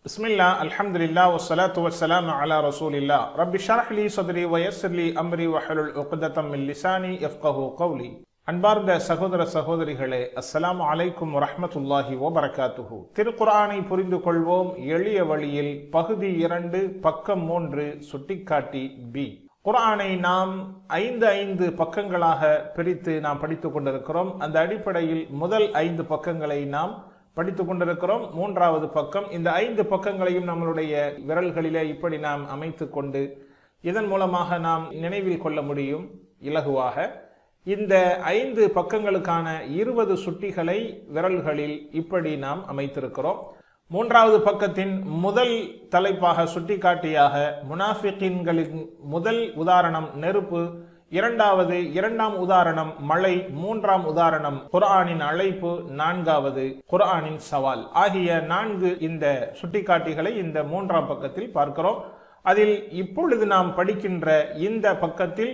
பிஸ்மில்லா அல்ஹம்துலில்லாஹ் வஸ்ஸலாத்து வஸ்ஸலாமு அலா ரசூலில்லாஹ் ரப்பி ஷ்ரஹ் லி ஸத்ரி வ யஸ்ஸிர் லி அம்ரி வஹ்லுல் உக்தத்தம் மின் லிசானி யஃப்கஹு கௌலி. அன்பார்ந்த சகோதர சகோதரிகளே, அஸ்ஸலாமு அலைக்கும் வரஹ்மத்துல்லாஹி வபரகாத்துஹு. திருக்குர்ஆனை புரிந்து கொள்வோம் எளிய வழியில், பகுதி 2, பக்கம் 3, சுட்டிக்காட்டி பி. குர்ஆனை நாம் 5 பக்கங்களாக பிரித்து நாம் படித்துக் கொண்டிருக்கிறோம். அந்த அடிப்படையில் முதல் 5 பக்கங்களை நாம் படித்துக் கொண்டிருக்கிறோம். 3வது பக்கம். இந்த 5 பக்கங்களையும் நம்மளுடைய விரல்களிலே இப்படி நாம் அமைத்து கொண்டு இதன் மூலமாக நாம் நினைவில் கொள்ள முடியும் இலகுவாக. இந்த 5 பக்கங்களுக்கான 20 சுட்டிகளை விரல்களில் இப்படி நாம் அமைத்திருக்கிறோம். 3வது பக்கத்தின் முதல் தலைப்பாக சுட்டிக்காட்டியாக முனாஃபிகீன்களின் முதல் உதாரணம் நெருப்பு, இரண்டாம் உதாரணம் மழை, 3ஆம் உதாரணம் குர்ஆனின் அழைப்பு, 4வது குர்ஆனின் சவால் ஆகிய 4 இந்த சுட்டிக்காட்டிகளை இந்த 3ஆம் பக்கத்தில் பார்க்கிறோம். அதில் இப்பொழுது நாம் படிக்கின்ற இந்த பக்கத்தில்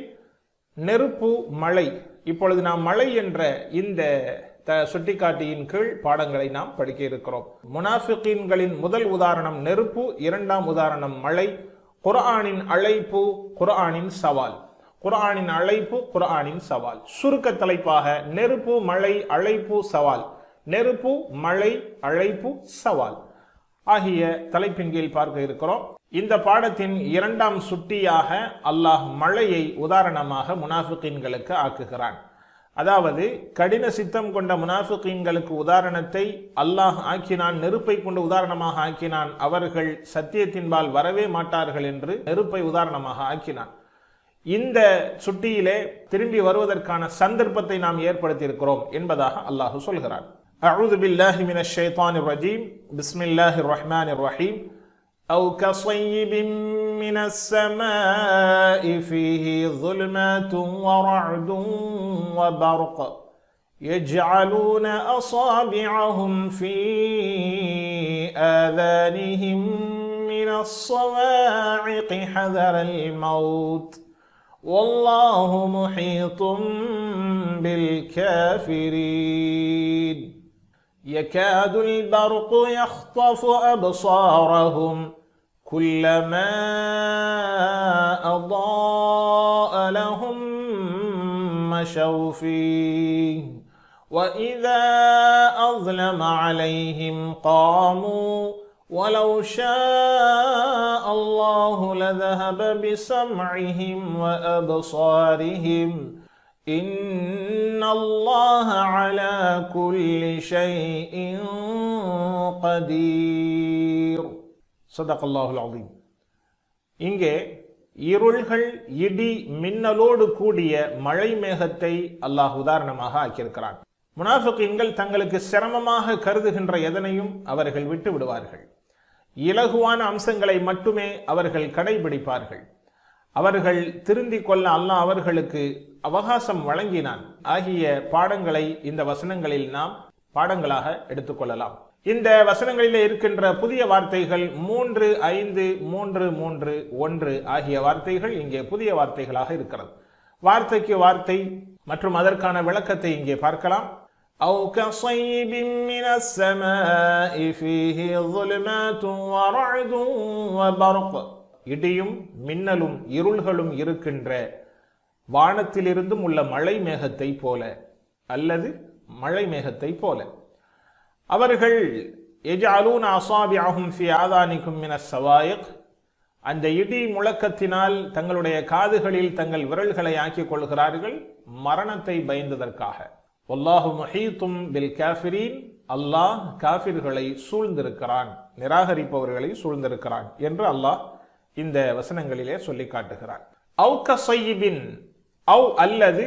நெருப்பு, மழை, இப்பொழுது நாம் மழை என்ற இந்த சுட்டிக்காட்டியின் கீழ் பாடங்களை நாம் படிக்க இருக்கிறோம். முனாஃபிகீன்களின் முதல் உதாரணம் நெருப்பு, 2ஆம் உதாரணம் மழை, குர்ஆனின் அழைப்பு, குர்ஆனின் சவால். குர்ஆனின் அழைப்பு, குர்ஆனின் சவால். சுருக்க தலைப்பாக நெருப்பு, மழை, அழைப்பு, சவால். நெருப்பு, மழை, அழைப்பு, சவால் ஆகிய தலைப்பின் கீழ் பார்க்க இருக்கிறோம். இந்த பாடத்தின் 2ஆம் சுட்டியாக அல்லாஹ் மழையை உதாரணமாக முனாஃபிகீன்களுக்கு ஆக்குகிறான். அதாவது கடின சித்தம் கொண்ட முனாஃபிகீன்களுக்கு உதாரணத்தை அல்லாஹ் ஆக்கினான், நெருப்பை கொண்டு உதாரணமாக ஆக்கினான். அவர்கள் சத்தியத்தின்பால் வரவே மாட்டார்கள் என்று நெருப்பை உதாரணமாக ஆக்கினான். இந்த சுட்டியிலே திரும்பி வருவதற்கான சந்தர்ப்பத்தை நாம் ஏற்படுத்தி இருக்கிறோம் என்பதாக அல்லாஹ் சொல்கிறான். அஊது பில்லாஹி மினஷ் ஷைத்தானிர் ரஜீம். பிஸ்மில்லாஹிர் ரஹ்மானிர் ரஹீம். أو كصيب من السماء فيه ظلمات ورعد وبرق يجعلون أصابعهم في آذانهم من الصواعق حذر الموت والله محيط بالكافرين يكاد البرق يخطف أبصارهم كلما أضاء لهم مشوا فيه وإذا أظلم عليهم قاموا ولو شاء الله لذهب بسمعهم وأبصارهم إن الله على كل شيء قدير. صدق الله العظيم. இங்கே இருள்கள், இடி, மின்னலோடு கூடிய மழை மேகத்தை அல்லாஹ் உதாரணமாக ஆக்கியிருக்கிறான். முனாஃபிகீன்கள் தங்களுக்கு சிரமமாக கருதுகின்ற எதனையும் அவர்கள் விட்டு விடுவார்கள். இலகுவான அம்சங்களை மட்டுமே அவர்கள் கடைபிடிப்பார்கள். அவர்கள் திருந்திக் கொள்ள அல்லாஹ் அவர்களுக்கு அவகாசம் வழங்கினான் ஆகிய பாடங்களை இந்த வசனங்களில் நாம் பாடங்களாக எடுத்துக்கொள்ளலாம். இந்த வசனங்களிலே இருக்கின்ற புதிய வார்த்தைகள் 3, 5, 3, 3, 1 ஆகிய வார்த்தைகள் இங்கே புதிய வார்த்தைகளாக இருக்கிறது. வார்த்தைக்கு வார்த்தை மற்றும் அதற்கான விளக்கத்தை இங்கே பார்க்கலாம். أو كصيب من السماء فيه ظلمات ورعد وبرق. இடியும் மின்னலும் இருள்களும் இருக்கின்ற வானத்திலிருந்தும் உள்ள மழை மேகத்தை போல அல்லது மழை மேகத்தை போல. அவர்கள் يجعلون أصابعهم في آذانهم من الصواعق. அந்த இடி முழக்கத்தினால் தங்களுடைய காதுகளில் தங்கள் விரல்களை ஆக்கிக் கொள்கிறார்கள், மரணத்தை பயந்ததற்காக. வல்லாஹு முஹீத்தும் பில் காஃபிரீன். அல்லாஹ் காஃபிர்களை சூழ்ந்திருக்கிறான், நிராகரிப்பவர்களை சூழ்ந்திருக்கிறான் என்று அல்லாஹ் இந்த வசனங்களிலே சொல்லி காட்டுகிறான். அவு கஸய்யிபின், அவு அல்லது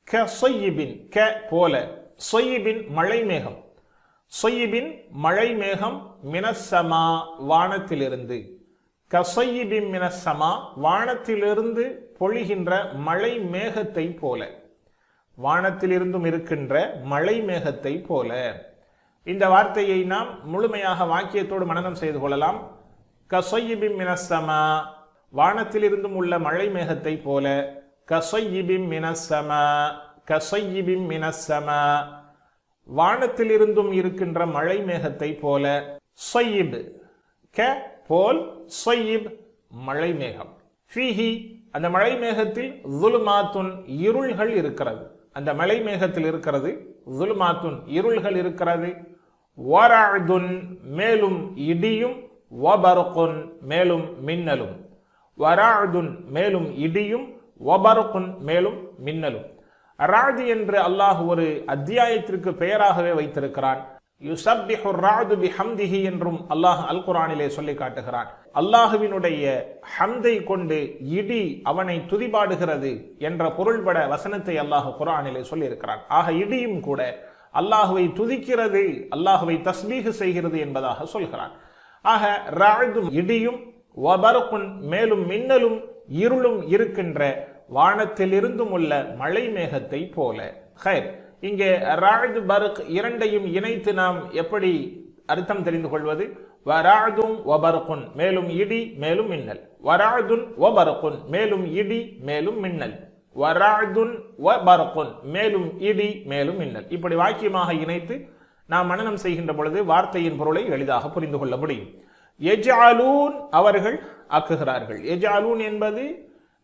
கஸய்யிபின், க போல, ஸய்யிபின் மழை மேகம், ஸய்யிபின் மழை மேகம், மினஸ்ஸமா வானத்திலிருந்து, கஸய்யிபின் மினஸ்ஸமா வானத்திலிருந்து பொழிகின்ற மழை மேகத்தை போல, வானத்திலிருந்தும் இருக்கின்ற மழை மேகத்தை போல. இந்த வார்த்தையை நாம் முழுமையாக வாக்கியத்தோடு மனனம் செய்து கொள்ளலாம். கஸய்யிபின் மினஸ்ஸமா வானத்திலிருந்தும் உள்ள மழை மேகத்தை போல, கஸய்யிபின் மினஸ்ஸமா, கஸய்யிபின் மினஸ்ஸமா வானத்திலிருந்தும் இருக்கின்ற மழை மேகத்தை போல. ஸய்யிப் க போல், ஸய்யிப் மழை மேகம், ஃபீஹி அந்த மழை மேகத்தில் ஸுலுமாத்துன் இருள்கள் இருக்கிறது, அந்த மழை மேகத்தில் இருக்கிறது ஸுலுமாத்துன் இருள்கள் இருக்கிறது, வரஅதுன் மேலும் இடியும், வபர்குன் மேலும் மின்னலும், வரஅதுன் மேலும் இடியும், வபர்குன் மேலும் மின்னலும். ராது என்று அல்லாஹ் ஒரு அத்தியாயத்திற்கு பெயராகவே வைத்திருக்கிறான். யுஸப்பிஹு ராது பிஹம்திஹி என்றும் அல்லாஹ் அல் குர்ஆனிலே சொல்லி காட்டுகிறான். அல்லாஹுவினுடைய ஹம்தை கொண்டு இடி அவனை துதிபாடுகிறது என்ற பொருள்பட வசனத்தை அல்லாஹ் குர்ஆனிலே சொல்லி இருக்கிறான். ஆக இடியும் கூட அல்லாஹுவை துதிக்கிறது, அல்லாஹுவை தஸ்பீஹ் செய்கிறது என்பதாக சொல்கிறான். ஆக ராதும் இடியும், வபர்குன் மேலும் மின்னலும் இருளும் இருக்கின்ற வானத்தில் இருந்தும் உள்ள மழை மேகத்தை போல. ஹைர், இங்கே ராது பர்க் இரண்டையும் இணைத்து நாம் எப்படி அர்த்தம் தெரிந்து கொள்வது? வராதும் வபர்குன் மேலும் இடி மேலும் மின்னல், வராதுன் வபர்குன் மேலும் இடி மேலும் மின்னல், வராதுன் வபர்குன் மேலும் இடி மேலும் மின்னல். இப்படி வாக்கியமாக இணைத்து நாம் மனனம் செய்கின்ற பொழுது வார்த்தையின் பொருளை எளிதாக புரிந்து கொள்ள முடியும். யஜ்அலூன் அவர்கள் ஆக்குகிறார்கள். யஜ்அலூன் என்பது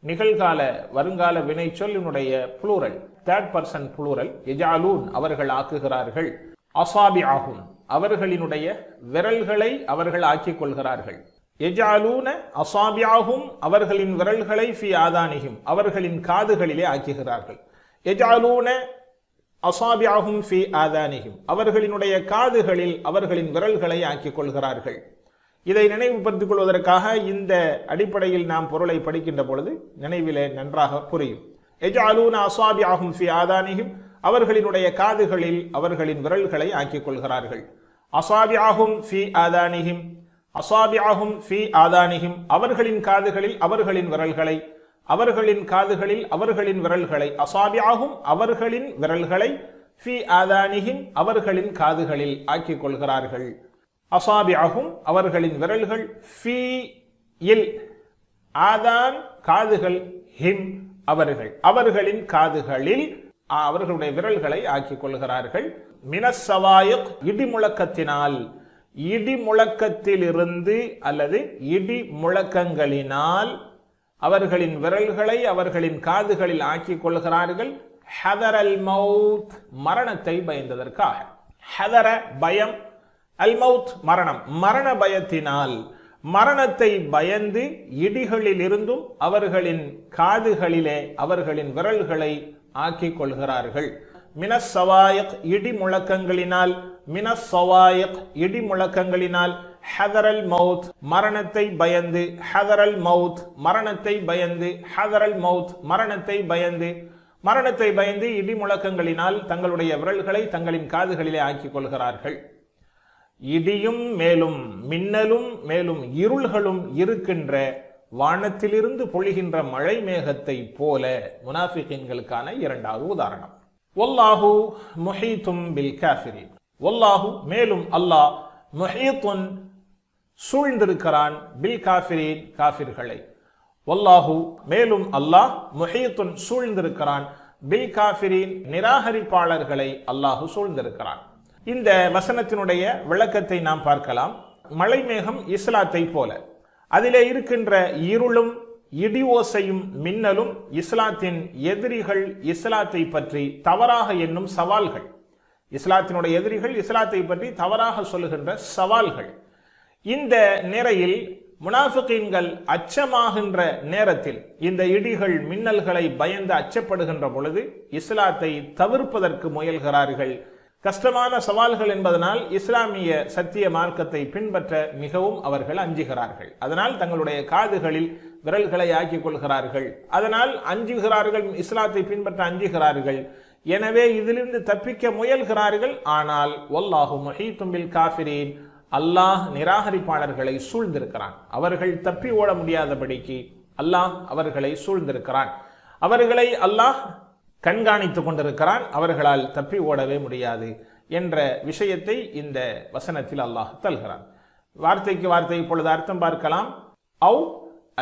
நிகழ்கால வருங்கால வினை சொல்லினுடைய புளூரல், தேர்ட் பர்சன் புளூரல். யஜ்அலூன் அவர்கள் ஆக்குகிறார்கள். அஸாபிஅஹும் அவர்களினுடைய விரல்களை அவர்கள் ஆக்கிக் கொள்கிறார்கள். யஜ்அலூன அஸாபிஅஹும் அவர்களின் விரல்களை ஃபி ஆதானிஹிம் அவர்களின் காதுகளிலே ஆக்குகிறார்கள். யஜ்அலூன அஸாபிஅஹும் ஃபி ஆதானிஹிம் அவர்களினுடைய காதுகளில் அவர்களின் விரல்களை ஆக்கிக் கொள்கிறார்கள். இதை நினைவுபடுத்திக் கொள்வதற்காக இந்த அடிப்படையில் நாம் பொருளை படிக்கின்ற பொழுது நினைவிலே நன்றாக புரியும். யஜ்அலூன அஸாபிஅஹும் ஃபி ஆதானிஹிம் அவர்களினுடைய காதுகளில் அவர்களின் விரல்களை ஆக்கிக் கொள்கிறார்கள். அஸாபிஅஹும் ஃபி ஆதானிஹிம், அஸாபிஅஹும் ஃபி ஆதானிஹிம் அவர்களின் காதுகளில் அவர்களின் விரல்களை, அவர்களின் காதுகளில் அவர்களின் விரல்களை, அஸாபிஅஹும் அவர்களின் விரல்களை, ஃபி ஆதானிஹிம் அவர்களின் காதுகளில் ஆக்கிக் கொள்கிறார்கள். அஸாபிஅஹும் அவர்களின் விரல்கள், ஃபீ இல் ஆதான் காதுகள், ஹிம் அவர்கள் அவர்களின் காதுகளில் அவர்களுடைய விரல்களை ஆக்கிக் கொள்கிறார்கள். மினஸ் ஸவாயிக் இடி முழக்கத்தினால், இடி முழக்கத்திலிருந்து அல்லது இடி முழக்கங்களினால் அவர்களின் விரல்களை அவர்களின் காதுகளில் ஆக்கிக் கொள்கிறார்கள். ஹதரல் மௌத் மரணத்தை பயந்ததற்காக. ஹதர பயம், அல் மௌத் மரணம், மரண பயத்தினால் மரணத்தை பயந்து இடிகளில் இருந்தும் அவர்களின் காதுகளிலே அவர்களின் விரல்களை ஆக்கிக் கொள்கிறார்கள். மினஸ் ஸவாயிக் இடி முழக்கங்களினால், மினஸ் ஸவாயிக் இடி முழக்கங்களினால், ஹதரல் மௌத் மரணத்தை பயந்து, ஹதரல் மௌத் மரணத்தை பயந்து, ஹதரல் மௌத் மரணத்தை பயந்து, மரணத்தை பயந்து இடி முழக்கங்களினால் தங்களுடைய விரல்களை தங்களின் காதுகளிலே ஆக்கிக் கொள்கிறார்கள். இடியும் மேலும் மின்னலும் மேலும் இருள்களும் இருக்கின்ற வானத்திலிருந்து பொழிகின்ற மழை மேகத்தை போல முனாஃபிகீன்களுக்கான இரண்டாவது உதாரணம். வல்லாஹு முஹீத்தும் பில் காஃபிரீன், வல்லாஹு மேலும் அல்லாஹ், முஹீத்துன் சூழ்ந்திருக்கிறான், பில் காஃபிரீன் காஃபிர்களை. வல்லாஹு மேலும் அல்லாஹ், முஹீத்துன் சூழ்ந்திருக்கிறான், பில் காஃபிரீன் நிராகரிப்பாளர்களை அல்லாஹு சூழ்ந்திருக்கிறான். இந்த வசனத்தினுடைய விளக்கத்தை நாம் பார்க்கலாம். மழை மேகம் இஸ்லாத்தை போல, அதிலே இருக்கின்ற இருளும் இடி ஓசையும் மின்னலும் இஸ்லாத்தின் எதிரிகள் இஸ்லாத்தை பற்றி தவறாக எண்ணும் சவால்கள். இஸ்லாத்தினுடைய எதிரிகள் இஸ்லாத்தை பற்றி தவறாக சொல்லுகின்ற சவால்கள். இந்த நிலையில் முனாஃபிகீன்கள் அச்சமாகின்ற நேரத்தில், இந்த இடிகள் மின்னல்களை பயந்து அச்சப்படுகின்ற பொழுது இஸ்லாத்தை தவிர்ப்பதற்கு முயல்கிறார்கள். கஷ்டமான சவால்கள் என்பதனால் இஸ்லாமிய சத்திய மார்க்கத்தை பின்பற்ற மிகவும் அவர்கள் அஞ்சுகிறார்கள். அதனால் தங்களுடைய காதுகளில் விரல்களை ஆக்கிக் கொள்கிறார்கள். அதனால் அஞ்சுகிறார்கள், இஸ்லாத்தை பின்பற்ற அஞ்சுகிறார்கள். எனவே இதிலிருந்து தப்பிக்க முயல்கிறார்கள். ஆனால் வல்லாஹு முஹீத்தும் பில் காஃபிரீன், அல்லாஹ் நிராகரிப்பாளர்களை சூழ்ந்திருக்கிறான். அவர்கள் தப்பி ஓட முடியாதபடிக்கு அல்லாஹ் அவர்களை சூழ்ந்திருக்கிறான். அவர்களை அல்லாஹ் கண்காணித்துக் கொண்டிருக்கிறான். அவர்களால் தப்பி ஓடவே முடியாது என்ற விஷயத்தை இந்த வசனத்தில் அல்லாஹ் தல்கிறான். வார்த்தைக்கு வார்த்தை இப்பொழுது அர்த்தம் பார்க்கலாம். அவ்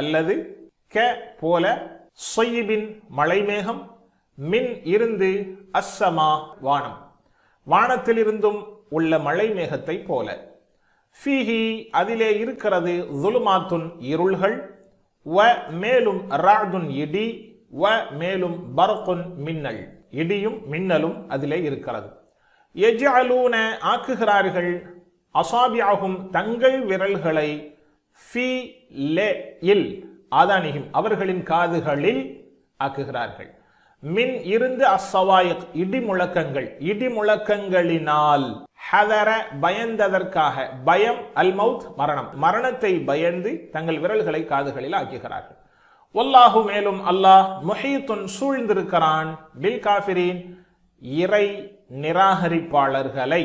அல்லது க போல, ஸய்யிபின் மழைமேகம், மின் இருந்து, அஸ்ஸமா வானம், வானத்திலிருந்தும் உள்ள மழை மேகத்தை போல. ஃபீஹி அதிலே இருக்கிறது ظுலுமாத்துன் இருள்கள், வ மேலும் ரஅதுன் இடி, வ மேலும் பர்குன் மின்னல், இடியும் மின்னலும் அதிலே இருக்கிறது. யஜ்அலூன ஆக்குகிறார்கள், அஸாபிஅஹும் தங்கள் விரல்களை, ஃபீ லேஇல் ஆதானிஹிம் அவர்களின் காதுகளில் ஆக்குகிறார்கள். மின் இருந்து அஸ்ஸவாயிக் இடி முழக்கங்கள், இடி முழக்கங்களினால், ஹதர பயந்ததற்காக, பயம் அல் மவுத் மரணம், மரணத்தை பயந்து தங்கள் விரல்களை காதுகளில் ஆக்குகிறார்கள். வல்லாஹு மேலும் அல்லாஹ் முஹீத்துன் சூழ்ந்திருக்கிறான், பில் காஃபிரீன் இறை நிராகரிப்பாளர்களை.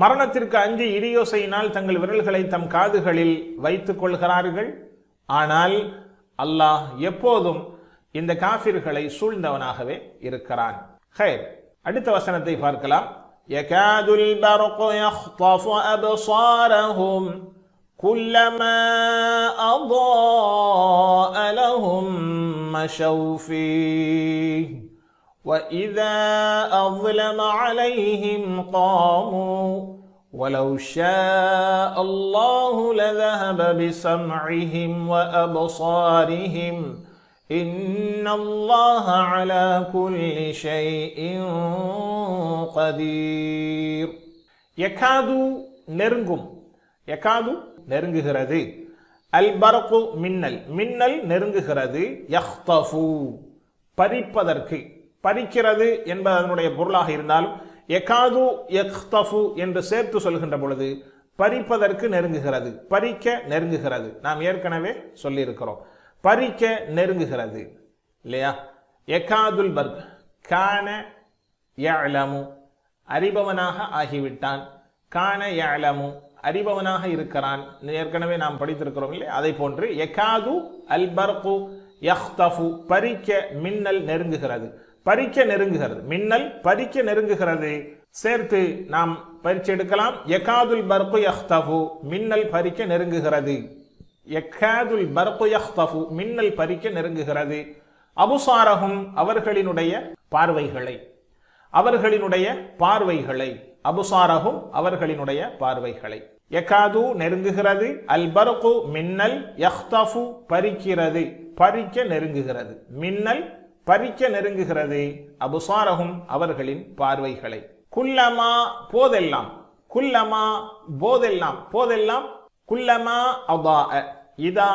மரணத்திற்கு அஞ்சு இடியோசையினால் தங்கள் விரல்களை தம் காதுகளில் வைத்துக் கொள்கிறார்கள். ஆனால் அல்லாஹ் எப்போதும் இந்த காஃபிர்களை சூழ்ந்தவனாகவே இருக்கிறான். ஹைர், அடுத்த வசனத்தை பார்க்கலாம். யகாதுல் பர்கு யக்தஃபு அப்சாரஹும் குல்லமா அضاء லஹும் மஷவ் ஃபீஹ் وإذا أظلم عليهم قاموا ولو شاء الله لذهب بسمعهم وأبصارهم إن الله على كل شيء قدير. யகாது நெருங்கும், யகாது நெருங்குகிறது, அல் பர்கு மின்னல், மின்னல் நெருங்குகிறது, யக்தஃபு பறிப்பதற்கு, பறிக்கிறது என்பது அதனுடைய பொருளாக இருந்தாலும் யகாது யக்தஃபு என்று சேர்த்து சொல்கின்ற பொழுது பறிப்பதற்கு நெருங்குகிறது, பறிக்க நெருங்குகிறது. நாம் ஏற்கனவே சொல்லி இருக்கிறோம், பறிக்க நெருங்குகிறது இல்லையா. யகாதுல் பர்க் கான யஅலமு அறிபவனாக ஆகிவிட்டான், கான யஅலமு அறிபவனாக இருக்கிறான், ஏற்கனவே நாம் படித்திருக்கிறோம் இல்லையா. அதை போன்று யகாது அல் பர்கு யக்தஃபு பறிக்க மின்னல் நெருங்குகிறது, பறிக்க நெருங்குகிறது, மின்னல் பறிக்க நெருங்குகிறது. சேர்த்து நாம் பயிற்சி எடுக்கலாம். யகாதுல் பர்கு யக்தஃபு மின்னல் பறிக்க நெருங்குகிறது, யகாதுல் பர்கு யக்தஃபு மின்னல் பறிக்க நெருங்குகிறது. அபுசாரஹும் அவர்களினுடைய பார்வைகளை, அவர்களினுடைய பார்வைகளை, அபுசாரஹும் அவர்களினுடைய பார்வைகளை. யகாது நெருங்குகிறது, அல் பர்கு மின்னல், யக்தஃபு பறிக்கிறது, பறிக்க நெருங்குகிறது, மின்னல் பறிக்க நெருங்குகிறது, அபுசாரஹும் அவர்களின் பார்வைகளை. குல்லமா போதெல்லாம், குல்லமா போதெல்லாம், போதெல்லாம், குல்லமா அதாஅ இதா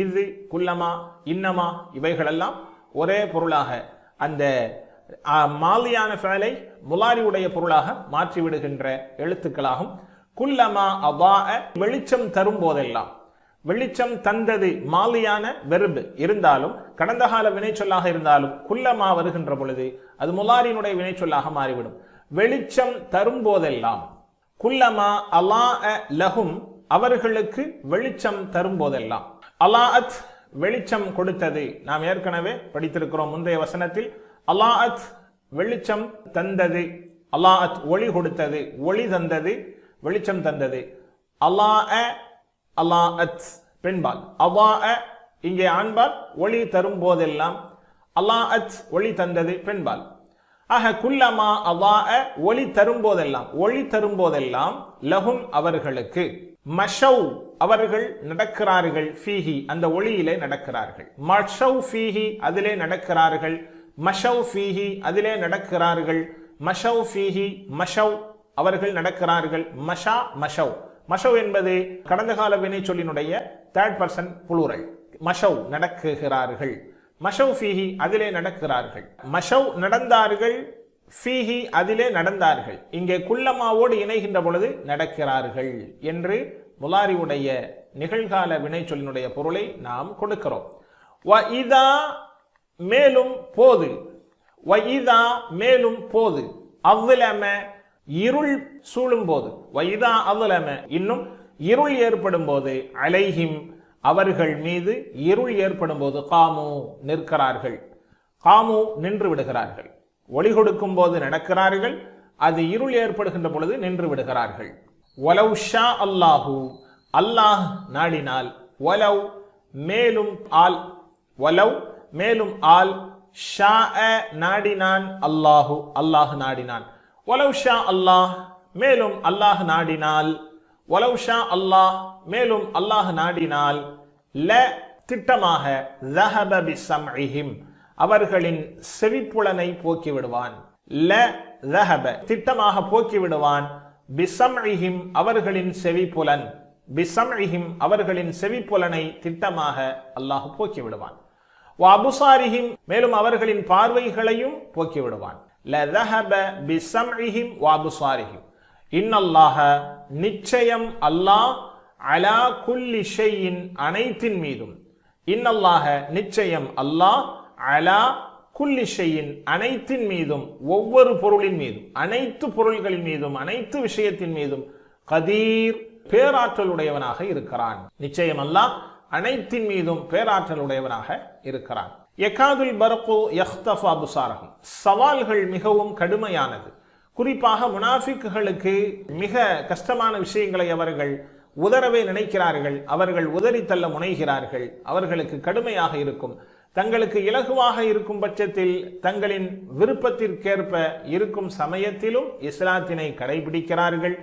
இது, குல்லமா இன்னமா இவைகளெல்லாம் ஒரே பொருளாக அந்த மாலியான ஃபஅலை முலாரியுடைய பொருளாக மாற்றிவிடுகின்ற எழுத்துக்களாகும். குல்லமா அதாஅ வெளிச்சம் தரும் போதெல்லாம், வெளிச்சம் தந்தது மாலியான வெர்பு இருந்தாலும் கடந்த கால வினைச்சொல்லாக இருந்தாலும் குல்லமா வருகின்ற பொழுது அது முலாரினுடைய வினைச்சொல்லாக மாறிவிடும். வெளிச்சம் தரும் போதெல்லாம், குல்லமா அலாஅ லஹும் அவர்களுக்கு வெளிச்சம் தரும் போதெல்லாம், அலாஅத் வெளிச்சம் கொடுத்தது, நாம் ஏற்கனவே படித்திருக்கிறோம் முந்தைய வசனத்தில். அலாஅத் வெளிச்சம் தந்தது, அலாஅத் ஒளி கொடுத்தது, ஒளி தந்தது, வெளிச்சம் தந்தது. அலாஅ அலாஅத் பெண்பால், அதாஅ இங்கே ஆண்பால், ஒளி தரும் போதெல்லாம், அலாஅத் ஒளி தந்தது பெண்பால். ஆக குல்லமா அதாஅ ஒளி தரும் போதெல்லாம், ஒளி தரும் போதெல்லாம், லஹும் அவர்களுக்கு, மஷவ் அவர்கள் நடக்கிறார்கள், ஃபீஹி அந்த ஒளியிலே நடக்கிறார்கள், மஷவ் ஃபீஹி அதிலே நடக்கிறார்கள், மஷவ் ஃபீஹி அதிலே நடக்கிறார்கள், மஷவ் ஃபீஹி மஷவ் அவர்கள் நடக்கிறார்கள், மஷா மஷவ். மஷவ் என்பது கடந்த கால வினை சொல்லினுடைய தேர்ட் பர்சன் புளூரல். மஷவ் நடக்குகிறார்கள், மஷவ் ஃபீஹி அதிலே நடக்கிறார்கள், மஷவ் நடந்தார்கள், ஃபீஹி அதிலே நடந்தார்கள். இங்கே குல்லமாவோடு இணைகின்ற பொழுது நடக்கிறார்கள் என்று முலாரியுடைய நிகழ்கால வினை சொல்லினுடைய பொருளை நாம் கொடுக்கிறோம். வ இதா மேலும் போது, வ இதா மேலும் போது, அவ்லம இருள் சூழும் போது, வைதா அவ்லம இன்னும் இருள் ஏற்படும் போது, அலைஹிம் அவர்கள் மீது இருள் ஏற்படும் போது, காமு நிற்கிறார்கள், காமு நின்று விடுகிறார்கள். ஒளி கொடுக்கும் போது நடக்கிறார்கள், அது இருள் ஏற்படுகின்ற பொழுது நின்று விடுகிறார்கள். வலவ் ஷா அல்லாஹு அல்லாஹ் நாடினால், வலவ் மேலும் ஆல், வலவ் மேலும் ஆல், ஷா நாடினான், அல்லாஹு அல்லாஹ் நாடினான், வலவ் ஷா அல்லாஹ் மேலும் அல்லாஹ் நாடினால், வலவ் ஷா அல்லாஹ், மேலும் அல்லாஹ் நாடினால், ல திட்டமாக, ذهب بسمعهم அவர்களின் செவிப்புலனை போக்கிவிடுவான். ல ذهب திட்டமாக போக்கிவிடுவான். பிசம்இஹிம் அவர்களின் செவிப்புலன், பிசம்இஹிம் அவர்களின் செவிப்புலனை திட்டமாக அல்லாஹ் போக்கிவிடுவான். வஅப்சாரிஹிம் மேலும் அவர்களின் பார்வைகளையும் போக்கிவிடுவான். லذهب بسمعهم وابصارهم இன்னல்லாஹ நிச்சயம் அல்லாஹ் அலா குல்லி ஷைஇன் அனைத்தின் மீதும், இன்னல்லாஹ நிச்சயம் அல்லாஹ் அலா குல்லி ஷைஇன் அனைத்தின் மீதும், ஒவ்வொரு பொருளின் மீதும், அனைத்து பொருள்களின் மீதும், அனைத்து விஷயத்தின் மீதும், கதீர் பேராற்றல் உடையவனாக இருக்கிறான். நிச்சயம் அல்லாஹ் அனைத்தின் மீதும் பேராற்றல் உடையவனாக இருக்கிறான். யகாதுல் பர்கு யஹ்தஃபு அப்சாரஹும் சவால்கள் மிகவும் கடுமையானது. குறிப்பாக முனாஃபிக்குகளுக்கு மிக கஷ்டமான விஷயங்களை அவர்கள் உதறவே நினைக்கிறார்கள், அவர்கள் உதறி தள்ள முனைகிறார்கள். அவர்களுக்கு கடுமையாக இருக்கும். தங்களுக்கு இலகுவாக இருக்கும் பட்சத்தில், தங்களின் விருப்பத்திற்கேற்ப இருக்கும் சமயத்திலும் இஸ்லாத்தினை கடைபிடிக்கிறார்கள்.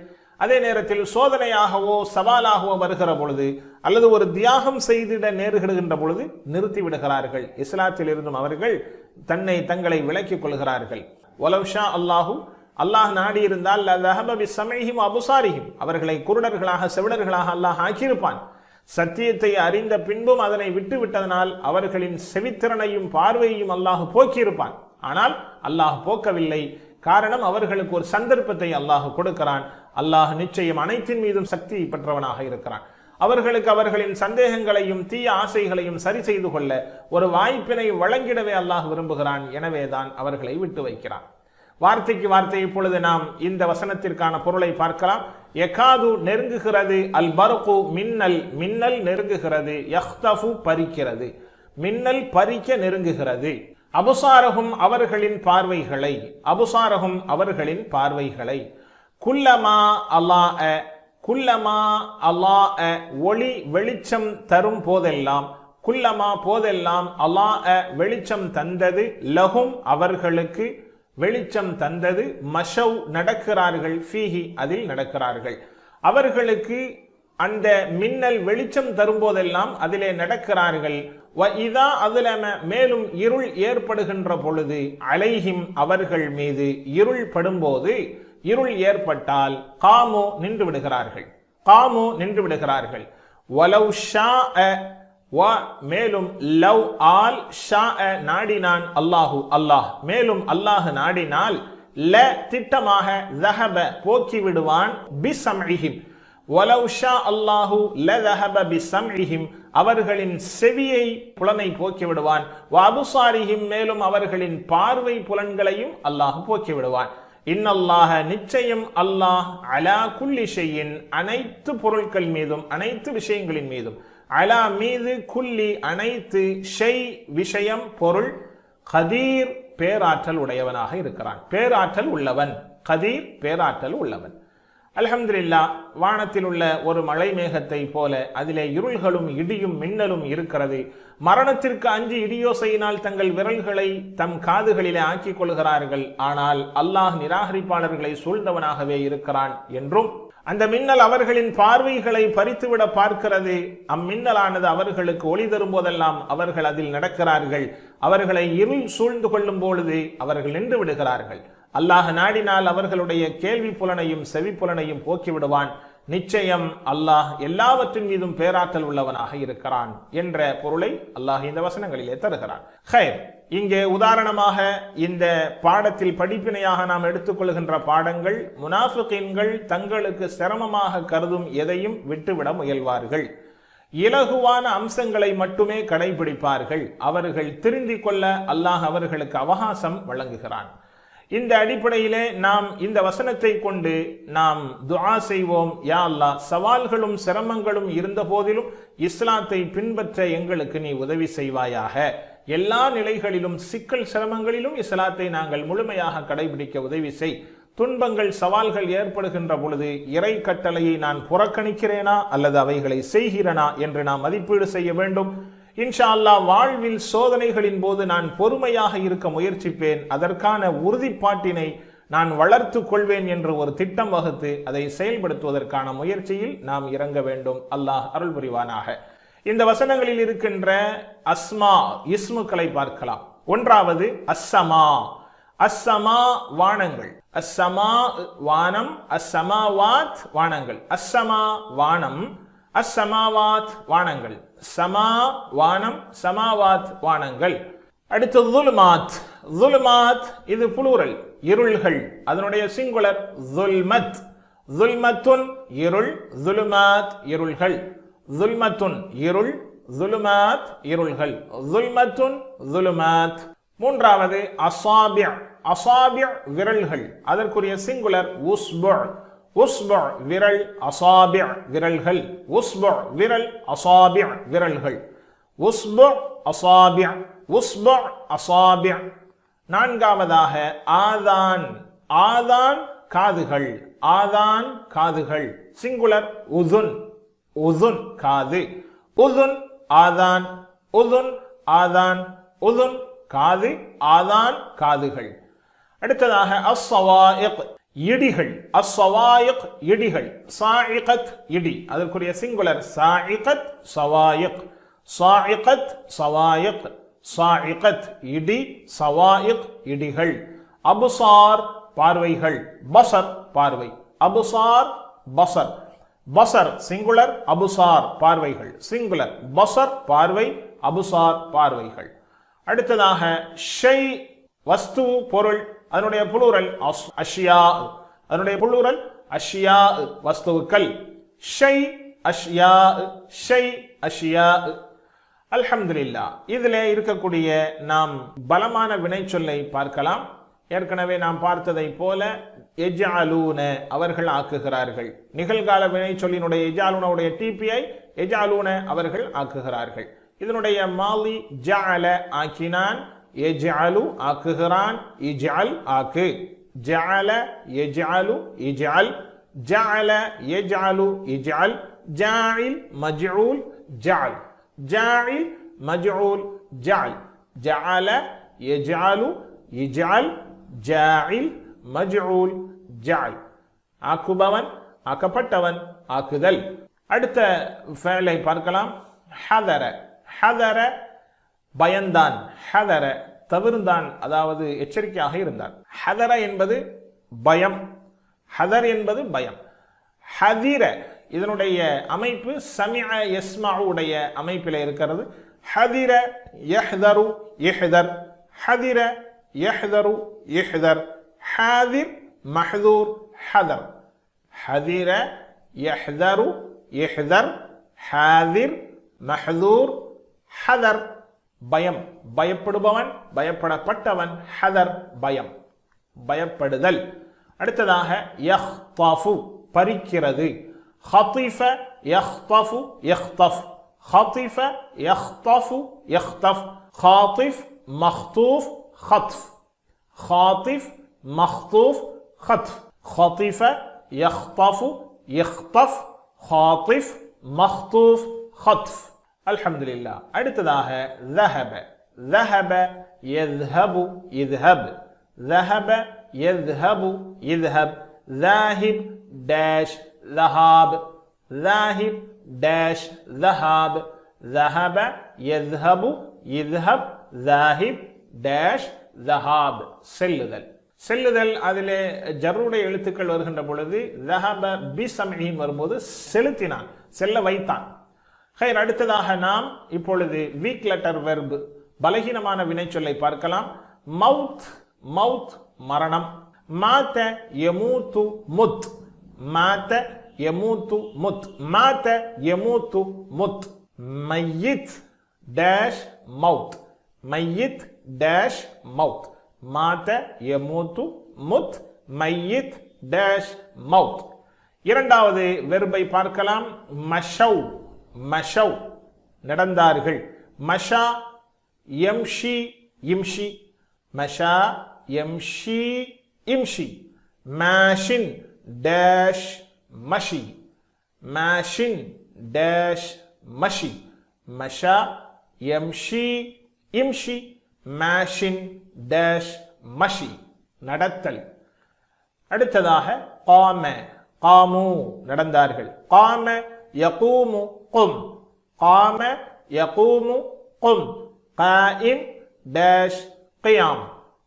அதே நேரத்தில் சோதனையாகவோ சவாலாகவோ வருகிற பொழுது, அல்லது ஒரு தியாகம் செய்திட நேருகின்ற பொழுது நிறுத்தி விடுகிறார்கள். இஸ்லாத்தில் இருந்தும் அவர்கள் தங்களை விலக்கிக் கொள்கிறார்கள். வலவ் ஷா அல்லாஹு அல்லாஹ் நாடி இருந்தால் லذهب بسمعهم وابصارهم அவர்களை குருடர்களாக செவிடர்களாக அல்லாஹ் ஆக்கியிருப்பான். சத்தியத்தை அறிந்த பின்பும் அதனை விட்டு விட்டதனால் அவர்களின் செவித்திறனையும் பார்வையையும் அல்லாஹ் போக்கியிருப்பான். ஆனால் அல்லாஹ் போக்கவில்லை. காரணம், அவர்களுக்கு ஒரு சந்தர்ப்பத்தை அல்லாஹ் கொடுக்கிறான். அல்லாஹ் நிச்சயம் அனைத்தின் மீதும் சக்தி பெற்றவனாக இருக்கிறான். அவர்களுக்கு அவர்களின் சந்தேகங்களையும் தீய ஆசைகளையும் சரி செய்து கொள்ள ஒரு வாய்ப்பினை வழங்கிடவே அல்லாஹ் விரும்புகிறான். எனவேதான் அவர்களை விட்டு வைக்கிறான். வார்த்தைக்கு வார்த்தை இப்பொழுது நாம் இந்த வசனத்திற்கான பொருளை பார்க்கலாம். யகாது நெருங்குகிறது, அல் பர்கு மின்னல், மின்னல் நெருங்குகிறது, யஹ்தஃபு பறிக்கிறது, மின்னல் பறிக்க நெருங்குகிறது. அபுசாரஹும் அவர்களின் பார்வைகளை, அபுசாரஹும் அவர்களின் பார்வைகளை, குல்லமா அல்லாஹ், குல்லமா அல்லாஹ் ஒளி வெளிச்சம் தரும் போதெல்லாம், குல்லமா போதெல்லாம் அல்லாஹ் வெளிச்சம் தந்தது, லஹும் அவர்களுக்கு வெளிச்சம் தந்தது, மஷவ் நடக்கிறார்கள், ஃபீஹி அதில் நடக்கிறார்கள். அவர்களுக்கு அந்த மின்னல் வெளிச்சம் தரும்போதெல்லாம் அதிலே நடக்கிறார்கள். வ இதா அதுலம மேலும் இருள் ஏற்படுகின்ற பொழுது, அலைஹிம் அவர்கள் மீது இருள் படும்போது, இருள் ஏற்பட்டால் காமோ நின்று விடுகிறார்கள், காமோ நின்று விடுகிறார்கள். வலவ் ஷாஅ வ மேலும் லவ் ஆல் ஷாஅ நாடினான் அல்லாஹு அல்லாஹ், மேலும் அல்லாஹ் நாடினால் ல திட்டமாக ذهب போக்கி விடுவான், பிசம்இஹிம் வலவ் ஷா அல்லாஹு லذهب பிசம்இஹிம் அவர்களின் செவியை புலனை போக்கி விடுவான். வஅப்சாரிஹிம் மேலும் அவர்களின் பார்வை புலன்களையும் அல்லாஹ் போக்கி விடுவான். இன்னல்லாஹ நிச்சயம் அல்லாஹ் அலா குல்லி ஷைஇன் அனைத்து பொருட்கள் மீதும், அனைத்து விஷயங்களின் மீதும், அலா மீது, குல்லி அனைத்து, ஷை விஷயம் பொருள், கதீர் பேராற்றல் உடையவனாக இருக்கிறான், பேராற்றல் உள்ளவன், கதீர் பேராற்றல் உள்ளவன். அல்ஹம்துலில்லாஹ், வானத்தில் உள்ள ஒரு மழை மேகத்தை போல அதிலே இருள்களும் இடியும் மின்னலும் இருக்கிறது. மரணத்திற்கு அஞ்சு இடியோசையினால் தங்கள் விரல்களை தம் காதுகளிலே ஆக்கிக் கொள்கிறார்கள். ஆனால் அல்லாஹ் நிராகரிப்பாளர்களை சூழ்ந்தவனாகவே இருக்கிறான் என்றும், அந்த மின்னல் அவர்களின் பார்வைகளை பறித்துவிட பார்க்கிறது. அம்மின்னலானது அவர்களுக்கு ஒளி தரும் போதெல்லாம் அவர்கள் அதில் நடக்கிறார்கள். அவர்களை இருள் சூழ்ந்து கொள்ளும் பொழுது அவர்கள் நின்று விடுகிறார்கள். அல்லாஹ் நாடினால் அவர்களுடைய கேள்வி புலனையும் செவி புலனையும் போக்கிவிடுவான். நிச்சயம் அல்லாஹ் எல்லாவற்றின் மீதும் பேராற்றல் உள்ளவனாக இருக்கிறான் என்ற பொருளை அல்லாஹ் இந்த வசனங்களிலே தருகிறான். ஹைர், இங்கே உதாரணமாக இந்த பாடத்தில் படிப்பினையாக நாம் எடுத்துக்கொள்கின்ற பாடங்கள், முனாஃபிகீன்கள் தங்களுக்கு சிரமமாக கருதும் எதையும் விட்டுவிட முயல்வார்கள். இலகுவான அம்சங்களை மட்டுமே கடைபிடிப்பார்கள். அவர்கள் திருந்திக் கொள்ள அல்லாஹ் அவர்களுக்கு அவகாசம் வழங்குகிறான். இந்த அடிப்படையிலே நாம் இந்த வசனத்தை கொண்டு நாம் துஆ செய்வோம். யா அல்லாஹ், சவால்களும் சிரமங்களும் இருந்த போதிலும் இஸ்லாத்தை பின்பற்ற எங்களுக்கு நீ உதவி செய்வாயாக. எல்லா நிலைகளிலும், சிக்கல் சிரமங்களிலும் இஸ்லாத்தை நாங்கள் முழுமையாக கடைபிடிக்க உதவி செய். துன்பங்கள் சவால்கள் ஏற்படுகின்ற பொழுது இறை கட்டளையை நான் புறக்கணிக்கிறேனா அல்லது அவைகளை செய்கிறேனா என்று நாம் மதிப்பீடு செய்ய வேண்டும். இன்ஷா அல்லாஹ், வாழ்வில் சோதனைகளின் போது நான் பொறுமையாக இருக்க முயற்சிப்பேன். அதற்கான உறுதிப்பாட்டினை நான் வளர்த்து கொள்வேன் என்று ஒரு திட்டம் வகுத்து அதை செயல்படுத்துவதற்கான முயற்சியில் நாம் இறங்க வேண்டும். அல்லாஹ் அருள் புரிவானாக. இந்த வசனங்களில் இருக்கின்ற அஸ்மா இஸ்முக்களை பார்க்கலாம். ஒன்றாவது அஸ்ஸமா. அஸ்ஸமா வானங்கள், அஸ்ஸமா வானம், அஸ்ஸமாவாத் வானங்கள், அஸ்ஸமா வானம், அஸ்ஸமாவாத் வானங்கள், சமா வானம், சமாவாத் வானங்கள். அடுத்து ظுல்மாத். ظுல்மாத் இது புளூரல், இருள்கள், அதனுடைய சிங்குலர் ظுல்மத். ظுல்மத்துன் இருள், ظுலுமாத் இருள்கள். ظுல்மத்துன் இருள், ظுலுமாத் இருள்கள். ظுல்மத்துன் ظுலுமாத். மூன்றாவது அசாபி. அசாபி விரல்கள், அதற்குரிய சிங்குலர் உஸ்பு. உஸ்பு விரல், அசாபி விரல்கள். உஸ்பு விரல், அசாபி விரல்கள். உஸ்பு அசாபி, உஸ்பு அசாபி. நான்காவதாக ஆதான். ஆதான் காதுகள், ஆதான் காதுகள். சிங்குலர் உதுன். உதுன் காது. உதுன் ஆதான், உதுன் ஆதான், உதுன் காது, ஆதான் காதுகள். அடுத்ததாக அஸ்ஸவாயிக் இடிகள். அஸ்ஸவாயிக் இடிகள். சாயிகத் இடி, அதற்குரிய சிங்குலர் சாயிகத் சவாயிக். சாயிகத் சவாயிக், சாயிகத் இடி, சவாயிக் இடிகள். அபுசார் பார்வைகள், பசர் பார்வை. அபுசார் பசர். பசர் சிங்குலர், அபுசார் பார்வைகள் சிங்குலர். பசர் பார்வை, அபுசார் பார்வைகள். அடுத்ததாக ஷை வஸ்து பொருள், அதனுடைய புளூரல் அஷ்யா. அதனுடைய புளூரல் அஷ்யா வஸ்துக்கள். ஷை அஷ்யா, ஷை அஷ்யா. அல்ஹம்துலில்லாஹ். இதிலே இருக்கக்கூடிய நாம் பலமான வினைச்சொல்லை பார்க்கலாம். ஏற்கனவே நாம் பார்த்ததை போல எஜ்அலூன அவர்கள் ஆக்குகிறார்கள். நிகழ்கால வினைச்சொல்லினுடைய எஜ்அலூனுடைய டிபிஐ எஜ்அலூன அவர்கள் ஆக்குகிறார்கள். இதனுடைய மாலி ஜஅல ஆக்கினான், எஜ்அலு ஆக்குகிறான், இஜ்அல் ஆக்கு. ஜஅல யஜ்அலு இஜ்அல், ஜஅல யஜ்அலு இஜ்அல். ஜாஇல் மஜ்ஊல் ஜஅல், ஜாஇல் மஜ்ஊல் ஜஅல். ஜஅல யஜ்அலு இஜ்அல், ஜாஇல் மஜ்ஊல் ஜஅல். ஆக்குபவன், ஆக்கப்பட்டவன், ஆக்குதல். அடுத்த ஃபேலை பார்க்கலாம். ஹதர. ஹதர பயந்தான், ஹதர தவிர்ந்தான், அதாவது எச்சரிக்கையாக இருந்தான். ஹதர என்பது பயம், ஹதர் என்பது பயம். ஹதிர இதனுடைய அமைப்பு சமிஅ யஸ்மஉ உடைய அமைப்பில் இருக்கிறது. ஹதிர யஹ்தரு யஹ்தர், ஹதிர யஹ்தரு யஹ்தர். ஹாதிர் மஹ்தூர் ஹதர். ஹதிர யஹ்தரு யஹ்தர், ஹாதிர் மஹ்தூர் ஹதர். பயம் பயப்படுபவன், பயப்படப்பட்டவன். ஹதர் பயம், பயப்படுதல். அடுத்ததாக யஹ்தஃபு பறிக்கிறது. ஹதிஃப யஹ்தஃபு யஹ்தஃப், ஹதிஃப யஹ்தஃபு யஹ்தஃப். ஹாதிஃப் மஹ்தூஃப் خطف. خاطف مخطوف خطف. خطف يخطف يخطف. خاطف مخطوف خطف. الحمد لله. அடுத்ததாக ذهب. ذهب يذهب يذهب. ذهب يذهب يذهب. ذاهب داش ذهاب. ذاهب داش ذهاب. ذهب يذهب يذهب. ذاهب டேஷ் ذهاب செல்லுதல். செல்லுதல் அதிலே ஜர்ருடைய எழுத்துக்கள் வருகின்ற பொழுது ذهب பிசம்இன் வரும்போது செலுத்தினான், செல்ல வைத்தான். ஹைர். அடுத்ததாக நாம் இப்பொழுது வீக் லெட்டர் வெர்ப் பலகீனமான வினைச்சொல்லை பார்க்கலாம். மவுத். மவுத் மரணம். மாத யமூத்து முத். மாத யமூத்து முத். மாத யமூத்து முத். மையித் டேஷ் மவுத். மையித் டேஷ் மவுத். மாத யமூத்து முத். மையித் டேஷ் மவுத். இரண்டாவது வெர்பை பார்க்கலாம். மஷவ். மஷவ் நடந்தார்கள். மஷா யம்ஷி இம்ஷி. மஷா யம்ஷி இம்ஷி. மாஷின் டேஷ் மஷி. மாஷின் டேஷ் மஷி. மஷா யம்ஷி இம்ஷி. மாஷின் டேஷ் மஷி நடத்தல். அடுத்ததாக காம, காமு நடந்தார்கள். காம யகூமு கும், காம யகூமு கும். காயிம் டேஷ் கியாம்,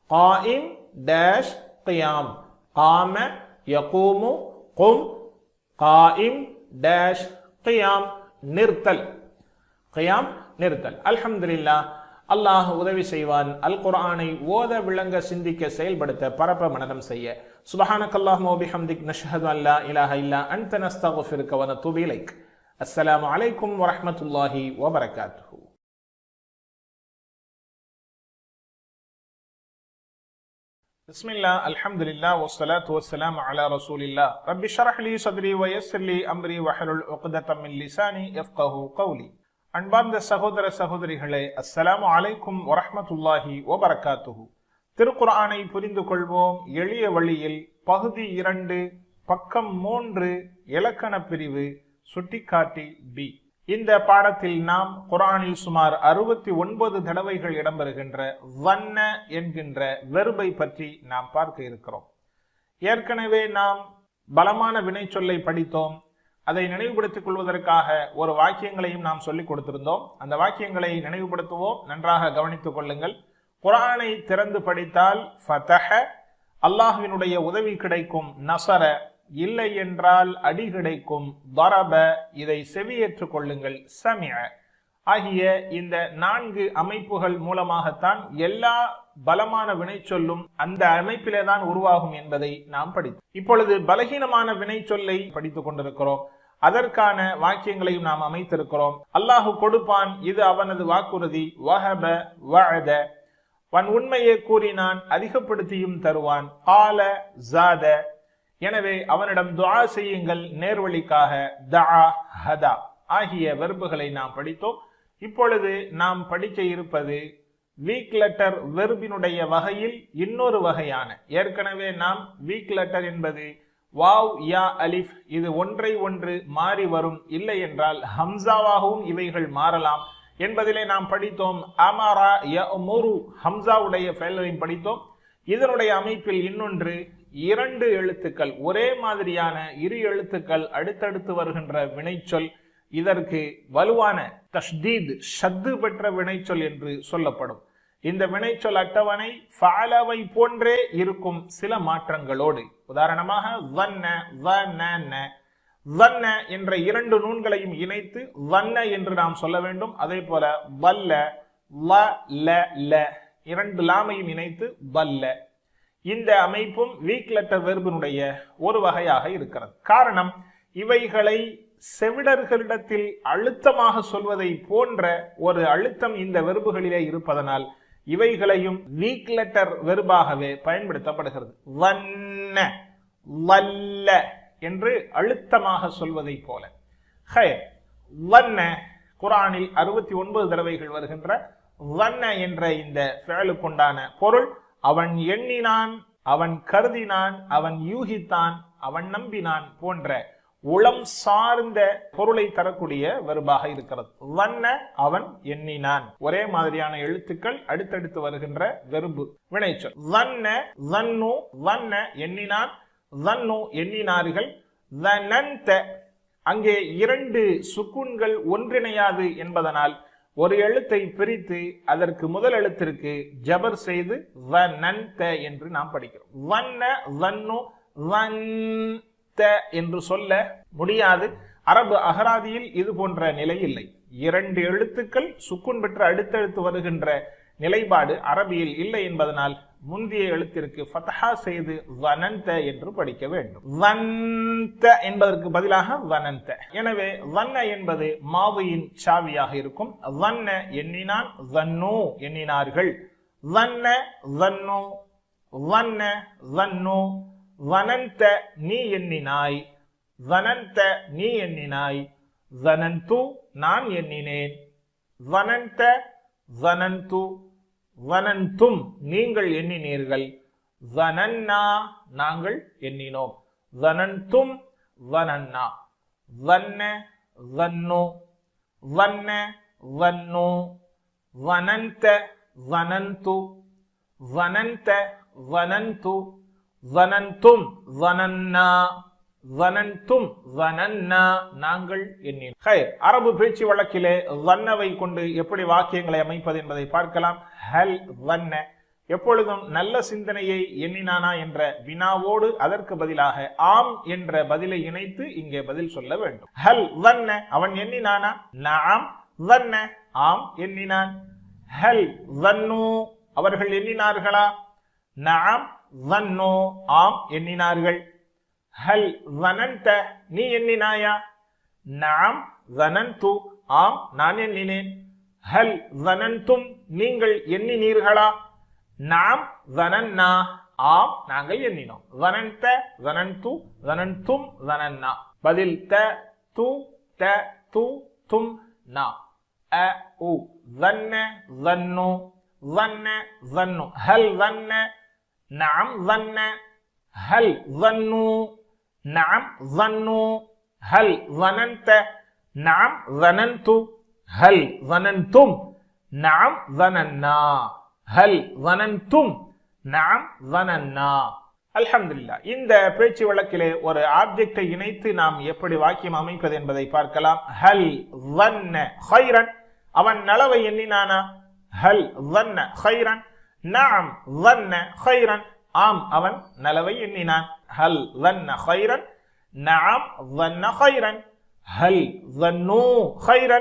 காயிம் டேஷ் கியாம். காம யகூமு கும், காயிம் டேஷ் கியாம். நிறுத்தல், கியாம் நிறுத்தல். அல்ஹம்துலில்லாஹ், அல்லாஹ் உதவி செய்வான். அல் குர்ஆனை ஓத, விளங்க, சிந்திக்க, செயல்படுத்த, பரப்ப, மனனம் செய்ய. சுப்ஹானக்கல்லாஹும்ம வ பிஹம்திக், நஷ்ஹது அன் லா இலாஹா இல்லா அன்த, நஸ்தக்ஃபிருக வ நத்தூபு இலைக். அஸ்ஸலாமு அலைக்கும் வ ரஹ்மத்துல்லாஹி வ பரகாத்துஹு. பிஸ்மில்லாஹ், அல்ஹம்துலில்லாஹ், வஸ்ஸலாத்து வஸ்ஸலாமு அலா ரசூலில்லாஹ். ரப்பி ஷ்ரஹ் லி ஸத்ரி வ யஸ்ஸிர் லி அம்ரி வஹ்லுல் உக்ததம் மின் லிசானி யஃப்கஹு கௌலி. அன்பார்ந்த சகோதர சகோதரிகளே, அஸ்ஸலாமு அலைக்கும் வரஹ்மத்துல்லாஹி வபரகாத்துஹு. திருக்குர்ஆனை புரிந்து கொள்வோம் எளிய வழியில், பகுதி 2, பக்கம் 3, இலக்கண பிரிவு, சுட்டிக்காட்டி பி. இந்த பாடத்தில் நாம் குர்ஆனில் சுமார் 69 தடவைகள் இடம்பெறுகின்ற வன்ன என்கின்ற வெர்பை பற்றி நாம் பார்க்க இருக்கிறோம். ஏற்கனவே நாம் பலமான வினை சொல்லை படித்தோம். அதை நினைவுபடுத்திக் கொள்வதற்காக ஒரு வாக்கியங்களையும் நாம் சொல்லிக் கொடுத்திருந்தோம். அந்த வாக்கியங்களை நினைவுபடுத்துவோம், நன்றாக கவனித்துக் கொள்ளுங்கள். குர்ஆனை திறந்து படித்தால் ஃபதஹ, அல்லாஹ்வினுடைய உதவி கிடைக்கும். நஸர, இல்லை என்றால் அடி கிடைக்கும். தரப, இதை செவியேற்றுக் கொள்ளுங்கள். சமிஅ ஆகிய இந்த 4 அமைப்புகள் மூலமாகத்தான் எல்லா பலமான வினை சொல்லும் அந்த அமைப்பிலே தான் உருவாகும் என்பதை நாம் படித்தோம். இப்பொழுது பலகீனமான வினை சொல்லை படித்துக் கொண்டிருக்கிறோம். அதற்கான வாக்கியங்களையும் நாம் அமைத்திருக்கிறோம். அல்லாஹு கொடுப்பான், இது அவனது வாக்குறுதி. வஹப வஅத, அவன் உண்மையை கூறினான், அதிகப்படுத்தியும் தருவான். கால ஜாத, எனவே அவனிடம் துஆ செய்யுங்கள் நேர்வழிக்காக. தஆ ஹதா ஆகிய வெர்புகளை நாம் படித்தோம். இப்பொழுது நாம் படிக்க இருப்பது வீக் லெட்டர் வெர்பினுடைய வகையில் இன்னொரு வகையான, ஏற்கனவே நாம் வீக் லெட்டர் என்பது வாவ் யா அலிஃப், இது ஒன்றை ஒன்று மாறி வரும், இல்லை என்றால் ஹம்சாவாகவும் இவைகள் மாறலாம் என்பதிலே நாம் படித்தோம். அமரா யமுரு, ஹம்சாவுடைய ஃபெயலையும் படித்தோம். இதனுடைய அமைப்பில் இன்னொன்று 2 எழுத்துக்கள், ஒரே மாதிரியான 2 எழுத்துக்கள் அடுத்தடுத்து வருகின்ற வினைச்சொல். இதற்கு வலுவான தஷ்தீத், ஷத்து பெற்ற வினைச்சொல் என்று சொல்லப்படும். இந்த வினைச்சொல் அட்டவணை ஃபஅலவை போன்றே இருக்கும், சில மாற்றங்களோடு. உதாரணமாக வன்ன, வனன, வன்ன என்ற 2 நூன்களையும் இணைத்து வன்ன என்று நாம் சொல்ல வேண்டும். அதே போல வல்ல, வ ல ல, 2 லாமையும் இணைத்து வல்ல. இந்த அமைப்பும் வீக் லெட்டர் வெர்பினுடைய ஒரு வகையாக இருக்கிறது. காரணம், இவைகளை செவிடர்களிடத்தில் அழுத்தமாக சொல்வதை போன்ற ஒரு அழுத்தம் இந்த வெர்புகளிலே இருப்பதனால் இவைகளையும் வீக் லெட்டர் வெர்பாகவே பயன்படுத்தப்படுகிறது. வன்ன, வல்ல என்று அழுத்தமாக சொல்வதை போல. வன்ன, குர்ஆனில் 69 தடவைகள் வருகின்ற வன்ன என்ற இந்த ஃபெயலுக்குண்டான பொருள் அவன் எண்ணினான், அவன் கருதினான், அவன் யூகித்தான், அவன் நம்பினான் போன்ற உளம் சார்ந்த பொருளை தரக்கூடிய வெர்பாக இருக்கிறது. வன்ன, அவன் எண்ணினான், ஒரே மாதிரியான எழுத்துக்கள் அடுத்தடுத்து வருகின்ற வெர்பு வினைச்சொல். வன்ன, வன்னு, வன்ன எண்ணினான், வன்னு எண்ணினார்கள். வனந்த, அங்கே 2 சுக்குன்கள் ஒன்றிணையாது என்பதனால் ஒரு எழுத்தை பிரித்து அதற்கு முதல் எழுத்திற்கு ஜபர் செய்து வனந்த என்று நாம் படிக்கிறோம். வன்ன, வன்னு, வன்த என்று சொல்ல முடியாது. அரபு அகராதியில் இது போன்ற நிலை இல்லை. 2 எழுத்துக்கள் சுக்குன் பெற்று அடுத்தடுத்து வருகின்ற நிலைப்பாடு அரபியில் இல்லை என்பதனால் முந்தைய எழுத்திற்கு ஃபத்ஹா செய்து வனந்த என்று படிக்க வேண்டும். வந்த என்பதற்கு பதிலாக வனந்த. எனவே வன்ன என்பது மாவியின் சாவியாக இருக்கும். வன்ன எண்ணினான், வன்னு எண்ணினார்கள். வன்ன, வன்னு, வன்ன, வன்னு. வனந்த, நீ எண்ணினாய். வனந்த, நீ எண்ணினாய். வனந்து, நான் எண்ணினேன். வனந்த, வனந்து, வனந்தும், நீங்கள் எண்ணினீர்கள். வனன்னா, நாங்கள் எண்ணினோம். வனந்தும், வனன்னா. வன்ன, வன்னு, வன்ன, வன்னு. வனந்த, வனந்து, வனந்த, வனந்து. ظننتم ظننا ظننتم ظننا நாங்கள் எண்ணினோம். ஹைர், அரபு பேச்சு வழக்கிலே ظنவை கொண்டு எப்படி வாக்கியங்களை அமைப்பது என்பதை பார்க்கலாம். ஹல் ظن எப்பொழுதும் நல்ல சிந்தனையை எண்ணினானா என்ற வினாவோடு அதற்கு பதிலாக ஆம் என்ற பதிலை இணைத்து இங்கே பதில் சொல்ல வேண்டும். ஹல் ظن அவன் எண்ணினானா? நஅம் ظن ஆம் எண்ணினான். ஹல் ظنوا அவர்கள் எண்ணினார்களா? நஅம் ظنوا ஆம் எண்ணினார்கள். ஹல் ظننت நீ எண்ணினாயா? நஅம் ظننت ஆம் நான் எண்ணினேன். ஹல் ظننتم நீங்கள் எண்ணினீர்களா? நஅம் ظننا ஆம் நாங்கள் எண்ணினோம். ظننت ظننت ظننتم ظننا பதில் த து த து தும் நா அ உ ظن ظنوا ظن ظنوا هل ظن نعم ظن هل ظنوا نعم ظنوا هل ظننت نعم ظننت هل ظننتم نعم ظننا هل ظننتم نعم ظننا. அல்ஹம்துலில்லாஹ். இந்த பேச்சு வழக்கிலே ஒரு ஆப்ஜெக்டை இணைத்து நாம் எப்படி வாக்கியம் அமைப்பது என்பதை பார்க்கலாம். ஹல் ظن خيرا அவன் நலவை எண்ணினானா? ஹல் ظن خيرا நஅம் ظن خيرا ஆம் அவன் நலவை எண்ணினான். ஹல் ظن خيرا நஅம் ظن خيرا ஹல் ظنوا خيرا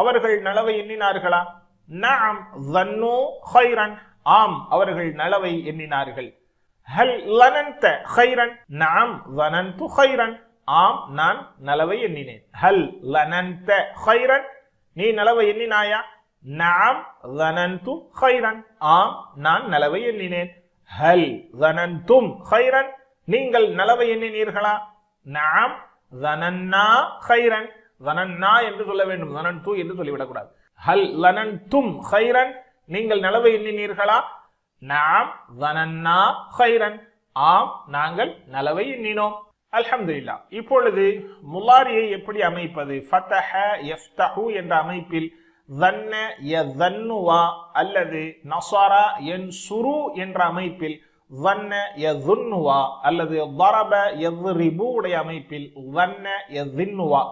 அவர்கள் நலவை எண்ணினார்களா? நஅம் ظنوا خيرا ஆம் அவர்கள் நலவை எண்ணினார்கள். ஹல் ظننت خيرا நஅம் ظننت خيرا ஆம் நான் நலவை எண்ணினேன். ஹல் ظننت خيرا நீ நலவை எண்ணினாயா? நஅம் ظننت خيرا ஆம் நான் நலவை எண்ணினேன். ஹல் ظننتم خيرا நீங்கள் நலவை எண்ணினீர்களா? நஅம் ظننا خيرا ظننا என்று சொல்ல வேண்டும், ظننت என்று சொல்லிவிடக்கூடாது. ஹல் ظننتم خيرا நீங்கள் நலவை எண்ணினீர்களா? நஅம் ظننا خيرا ஆம் நாங்கள் நலவை எண்ணினோம். அல்ஹம்துலில்லாஹ். இப்பொழுது முலாரியை எப்படி அமைப்பது? ஃபதஹ யஃப்தஹு என்ற அமைப்பில் ظن يظنوا அல்லது நஸர யன்சுரு என்ற அமைப்பில் ظن يظنوا அல்லது ضرب يضرب உடைய அமைப்பில் ظن يظنوا.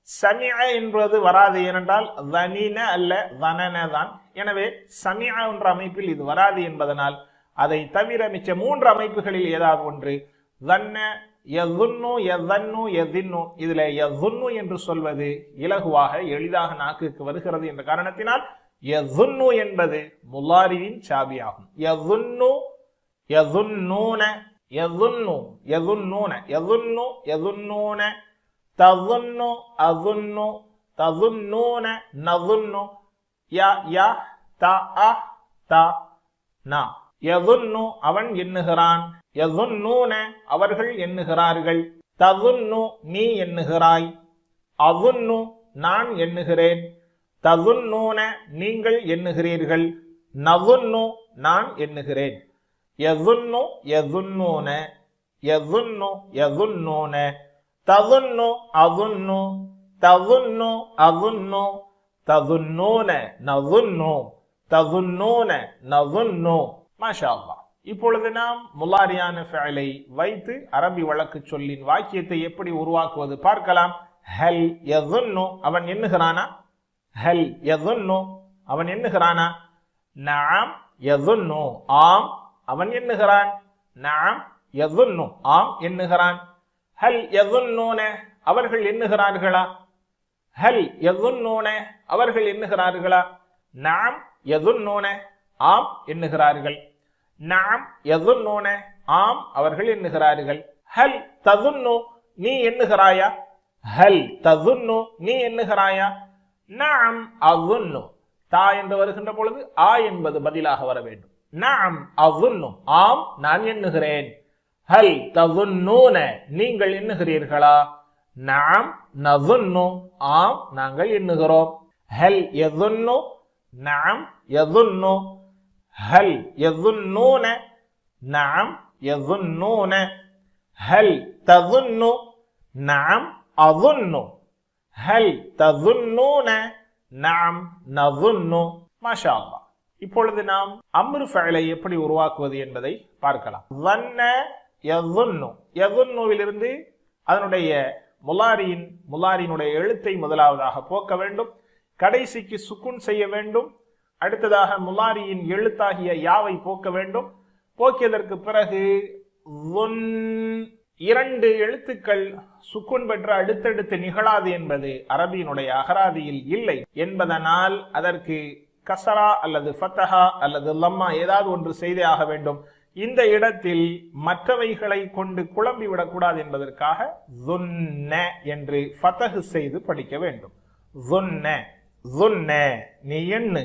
சமிஅ என்பது வராது, ஏனென்றால் ظنன அல்ல ظنன தான். எனவே சமிஅ என்ற அமைப்பில் இது வராது என்பதனால் அதை தவிர மிச்ச மூன்று அமைப்புகளில் ஏதாவது ஒன்று ظن யظுன்னு யظன்னு யظின்னு இதிலே யظுன்னு என்று சொல்வது இலகுவாக எளிதாக நாக்குக்கு வருகிறது என்ற காரணத்தினால் யظுன்னு என்பது முலாரியின் சாபியாகும். யظுன்னு யظுன்னூன யظுன்னு யظுன்னூன யظுன்னு யظுன்னூன தظுன்னு அظுன்னு தظுன்னூன நظுன்னு ய ய த அ த ந. யظுன்னு அவன் எண்ணுகிறான். யظுன்னூன அவர்கள் எண்ணுகிறார்கள். தظுன்னு நீ எண்ணுகிறாய். அظுன்னு நான் எண்ணுகிறேன். தظுன்னூன நீங்கள் எண்ணுகிறீர்கள். நظுன்னு நான் எண்ணுகிறேன். யظுன்னு யظுன்னூன யظுன்னு யظுன்னூன தظுன்னு அظுன்னு தظுன்னு அظுன்னு தظுன்னூன நظுன்னு தظுன்னூன நظுன்னு. மாஷா அல்லாஹ். இப்பொழுது நாம் முலாரியான ஃபஅலை வைத்து அரபி வழக்கு சொல்லின் வாக்கியத்தை எப்படி உருவாக்குவது பார்க்கலாம். ஹல் யظுன்னு அவன் எண்ணுகிறானா? ஹல் யظுன்னு அவன் எண்ணுகிறானா? நஅம் யظுன்னு ஆம் அவன் எண்ணுகிறான். நஅம் யظுன்னு ஆம் எண்ணுகிறான். ஹல் யظுன்னூன அவர்கள் எண்ணுகிறார்களா? ஹல் யظுன்னூன அவர்கள் எண்ணுகிறார்களா? நஅம் யظுன்னூன ஆம் எண்ணுகிறார்கள். நஅம் யظுன்னூன ஆம் அவர்கள் எண்ணுகிறார்கள். ஹல் தظுன்னு நீ எண்ணுகிறாயா? ஹல் தظுன்னு நீ எண்ணுகிறாயா? நஅம் அظுன்னு தா என்று வருகின்ற பொழுது ஆ என்பது பதிலாக வர வேண்டும். நஅம் அظுன்னு ஆம் நான் எண்ணுகிறேன். ஹல் தظுன்னூன நீங்கள் எண்ணுகிறீர்களா? நஅம் நظுன்னு ஆம் நாங்கள் எண்ணுகிறோம். ஹல் யظுன்னு நஅம் யظுன்னு ஹல் யظுன்னூன நஅம் யظுன்னூன ஹல் தظுன்னு நஅம் அظுன்னு ஹல் தظுன்னூன நஅம் நظுன்னு. மாஷா அல்லாஹ். இப்பொழுது நாம் அம்ரு ஃபஅலை எப்படி உருவாக்குவது என்பதை பார்க்கலாம். ظن யதுன்னு. யதுன்னுவிலிருந்து அதனுடைய முலாரியினுடைய எழுத்தை முதலாவதாக போக்க வேண்டும். கடைசிக்கு சுக்குன் செய்ய வேண்டும். அடுத்ததாக முலாரியின் எழுத்தாகிய யாவை போக்க வேண்டும். போக்கியதற்கு பிறகு இரண்டு எழுத்துக்கள் சுக்குன் பெற்ற அடுத்தடுத்து நிகழாது என்பது அரபியினுடைய அகராதியில் இல்லை என்பதனால் அதற்கு கசரா அல்லது ஃபத்தஹா அல்லது லம்மா ஏதாவது ஒன்று செய்தே ஆக வேண்டும். இந்த இடத்தில் மற்றவைகளை கொண்டு குழம்பி விடக்கூடாது என்பதற்காக ظُنَّ என்று ஃபதஹ் செய்து படிக்க வேண்டும். ظُنَّ ظُنَّ நீ எண்ணு,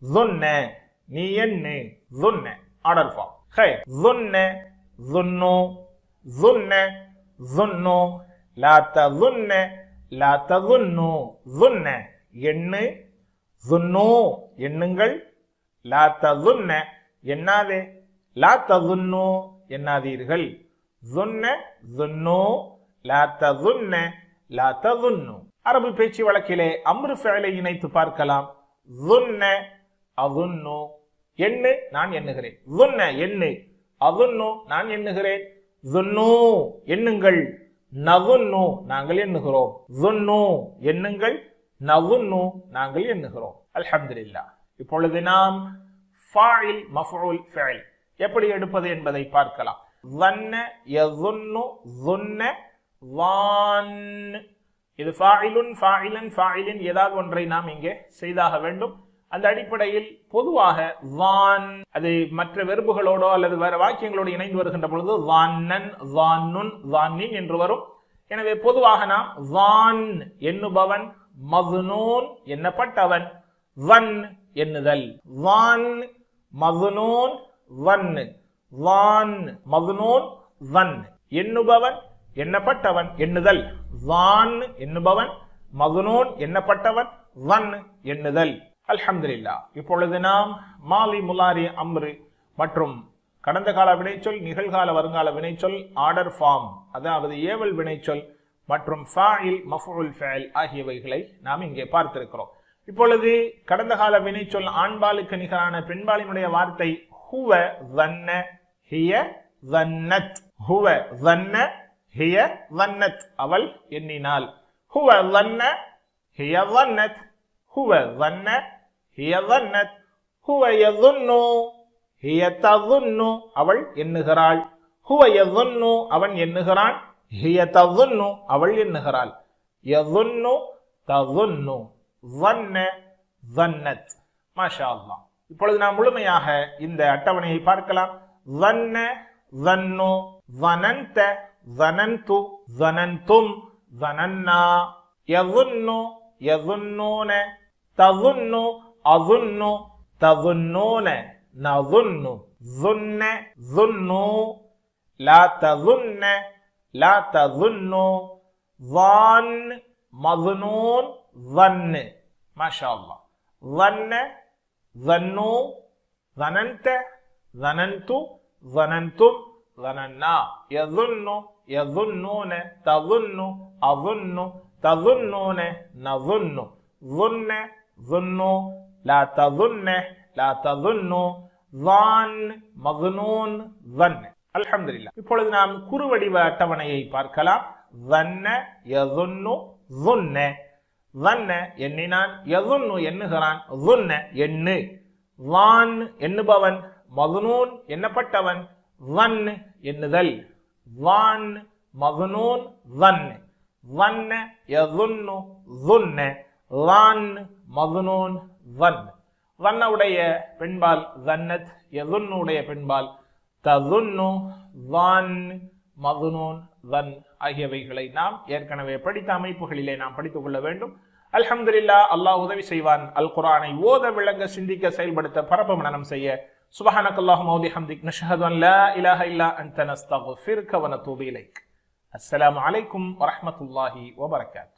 ظُنَّ நீ எண்ணு, ظُنَّ ஆர்டர் ஃபார்ம். ظُنَّ ظُنُّ ظُنَّ ظُنُّ லா தظُنَّ லா தظُنُّ ظُنَّ எண்ணு, ظُنُّ எண்ணுங்கள், லா தظُنَّ எண்ணாதே, லா தظُنُّ எண்ணாதீர்கள். ظُنَّ ظُنُّ லா தظُنَّ லா தظُنُّ. அரபு பேச்சு வழக்கிலே அம்ரு ஃபஅலை இணைத்து பார்க்கலாம். ظُنَّ அظُنُّ எண்ணு நான் எண்ணுகிறேன், ظُنَّ எண்ணு, அظُنُّ நான் எண்ணுகிறேன், ظُنُّ எண்ணுங்கள், நظُنُّ நாங்கள் எண்ணுகிறோம், ظُنُّ எண்ணுங்கள், நظُنُّ நாங்கள் எண்ணுகிறோம். அல்ஹம்துலில்லாஹ். இப்பொழுது நாம் ஃபாயில் மஃஊல் ஃபஅல் எப்படி எடுப்பது என்பதை பார்க்கலாம். ظن يظن ظن ظان. இது ஃபாயிலுன் ஃபாயிலன் ஃபாயிலின் ஏதாவது ஒன்றை நாம் இங்கே செய்தாக வேண்டும். அந்த அடிப்படையில் பொதுவாக வான் அது மற்ற வெர்புகளோடோ அல்லது வேற வாக்கியங்களோடு இணைந்து வருகின்ற பொழுது வான்னன் வான்னுன் வான்னின் என்று வரும். எனவே பொதுவாக நாம் வான் எண்ணுபவன், மதுனூன் எண்ணப்பட்டவன், வன் எண்ணுதல். வான் மதுனூன் வன், வான் மதுனூன் வன் எண்ணுபவன் எண்ணப்பட்டவன் எண்ணுதல். வான் எண்ணுபவன், மதுனூன் எண்ணப்பட்டவன், வன் எண்ணுதல். அல்ஹம்துலில்லாஹ். இப்பொழுது நாம் மாலி முலாரி அம்ரு மற்றும் கடந்த கால வினைச்சொல், நிகழ்கால வருங்கால வினைச்சொல், ஆர்டர் ஃபார்ம் அதாவது ஏவல் வினைச்சொல் மற்றும் ஃபாயில் மஃஊல் ஃபஅல் ஆகியவைகளை நாம் இங்கே பார்த்திருக்கிறோம். இப்பொழுது கடந்த கால வினைச்சொல் ஆண்பாலுக்கு நிகரான பெண்பாலினுடைய வார்த்தை ஹுவ ظن ஹிய ظنت. ஹுவ ظن ஹிய ظنت அவள் எண்ணினாள். ஹுவ ظن ஹிய ظنت. ஹுவ ظن ஹிய ظنت. ஹுவ يظن ஹிய تظن அவள் எண்ணுகிறாள். ஹுவ يظن அவன் எண்ணுகிறான். ஹிய تظن அவள் எண்ணுகிறாள். يظن تظن ظن ظنت. மாஷா அல்லாஹ். இப்பொழுது நாம் முழுமையாக இந்த அட்டவணையை பார்க்கலாம். ظن ظنوا ظننت ظننت ظننتم ظننا. يظن يظنون تظن أظن تظنون نظن. ظن ظنوا لا تظن لا تظنوا. ظان مظنون ظن. ما شاء الله. ظن ظنوا ظننت ظننت ظننتم ظننا. يظن يظنون تظن أظن تظنون نظن. ظن ظنوا لا تظن لا تظنوا. ظان مظنون ظن. அல்ஹம்துலில்லாஹ். இப்பொழுது நாம் குறுவடிவ அட்டவணையை பார்க்கலாம். ظن يظن ظن. ظن எண்ணினான், يظن எண்ணுகிறான், ظن எண்ணு. வான் எண்ணுபவன், மதுனூன் எண்ணப்பட்டவன், வன் எண்ணுதல். வான் மதுனூன் வன். வன்ன யظن ظن. வான் மதுனூன் வன். வன்னவுடைய பெண்பால் ظنت, யظنுடைய பெண்பால் தظن, வான் மதுனூன் வன் ஆகியவைகளை நாம் ஏற்கனவே படித்த அமைப்புகளிலே நாம் படித்துக் கொள்ள வேண்டும். அல்ஹம்துலில்லாஹ். அல்லாஹ் உதவி செய்வான். அல் குர்ஆனை ஓத, விளங்க, சிந்திக்க, செயல்படுத்த, பரப்ப, மனனம் செய்ய. சுப்ஹானக்கல்லாஹும்ம வ பிஹம்திக் நஷ்ஹது அன் லா இலாஹா இல்லா அன்த நஸ்தக்ஃபிருக வ நதூபு இலைக். அஸ்ஸலாமு அலைக்கும் வ ரஹ்மத்துல்லாஹி வ பரகாத்துஹு.